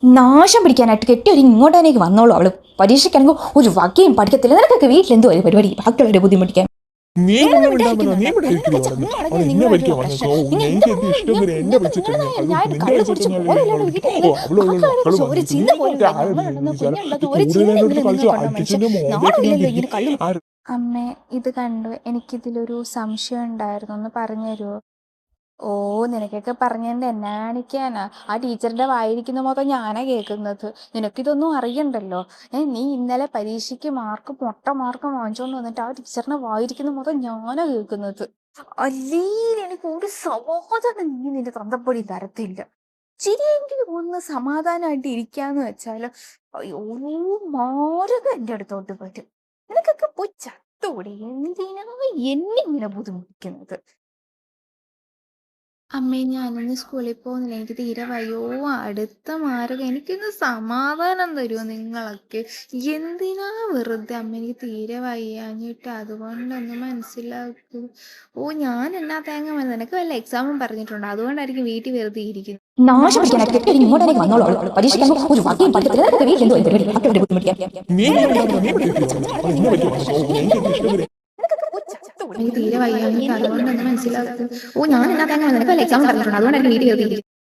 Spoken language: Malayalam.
നാശം പിടിക്കാനായിട്ട് കെട്ടിയൊരു ഇങ്ങോട്ടേക്ക് വന്നോളൂ അവള്. പരീക്ഷയ്ക്കാണെങ്കിൽ ഒരു വകയും പഠിക്കത്തില്ല. നിനക്കൊക്കെ വീട്ടിലെന്തോ ഒരു പരിപാടി ബാക്കിയുള്ളവരെ ബുദ്ധിമുട്ടിക്കാൻ. അമ്മേ, ഇത് കണ്ടു എനിക്കിതിലൊരു സംശയം ഉണ്ടായിരുന്നു, ഒന്ന് പറഞ്ഞു തരുമോ? ഓ, നിനക്കൊക്കെ പറഞ്ഞതിൻ്റെ എന്നാ കാണിക്കാനാ? ആ ടീച്ചറിന്റെ വായിരിക്കുന്ന മൊത്തം ഞാനാ കേൾക്കുന്നത്. നിനക്കിതൊന്നും അറിയണ്ടല്ലോ. നീ ഇന്നലെ പരീക്ഷയ്ക്ക് മൊട്ട മാർക്ക് വാങ്ങിച്ചോണ്ട് വന്നിട്ട് ആ ടീച്ചറിനെ വായിരിക്കുന്ന മൊത്തം ഞാനാ കേൾക്കുന്നത്. അല്ലെങ്കിൽ എനിക്ക് ഒരു സമാധാനം നീ നിന്റെ തന്തപ്പൊടി തരത്തില്ല. ശരിയെങ്കിലും ഒന്ന് സമാധാനമായിട്ട് ഇരിക്കാന്ന് വെച്ചാല് ഓരോ മാരകം എൻ്റെ അടുത്തോട്ട് വരും. നിനക്കൊക്കെ പോയി ചത്തോടെ. എന്തിനാ എന്നെ ഇങ്ങനെ ബുദ്ധിമുട്ടിക്കുന്നത്? അമ്മേ, ഞാനൊന്ന് സ്കൂളിൽ പോകുന്നില്ല, എനിക്ക് തീരെ വയ്യോ. അടുത്ത മാർഗം എനിക്കൊന്ന് സമാധാനം തരുമോ നിങ്ങളൊക്കെ? എന്തിനാ വെറുതെ അമ്മ, എനിക്ക് തീരെ വയ്യാഞ്ഞിട്ട്, അതുകൊണ്ടൊന്ന് മനസ്സിലാക്കൂ. ഓ, ഞാൻ എന്നാ തേങ്ങ മതി? നിനക്ക് വല്ല എക്സാമും പറഞ്ഞിട്ടുണ്ടോ? അതുകൊണ്ടായിരിക്കും വീട്ടിൽ വെറുതെ ഇരിക്കുന്നത്. നാശം പിടിക്കാനായിട്ട് കെട്ടിയൊരു ഇങ്ങോട്ടേക്ക് വന്നോളൂ അവള്. പരീക്ഷയ്ക്കാണെങ്കിൽ ഒരു വകയും പഠിക്കത്തില്ല. നിനക്കൊക്കെ വീട്ടിലെന്തോ ഒരു പരിപാടി ബാക്കിയുള്ളവരെ ബുദ്ധിമുട്ടിക്കാൻ. എനിക്ക് തീരെ വയ്യാഞ്ഞിട്ട്, അതുകൊണ്ടൊന്ന് മനസ്സിലാക്കൂ. ഓ, ഞാൻ എന്നാ തേങ്ങ മതി? നിനക്ക് വല്ല എക്സാമും പറഞ്ഞിട്ടുണ്ടോ? അതുകൊണ്ടായിരിക്കും വീട്ടിൽ വെറുതെ ഇരിക്കുന്നത്.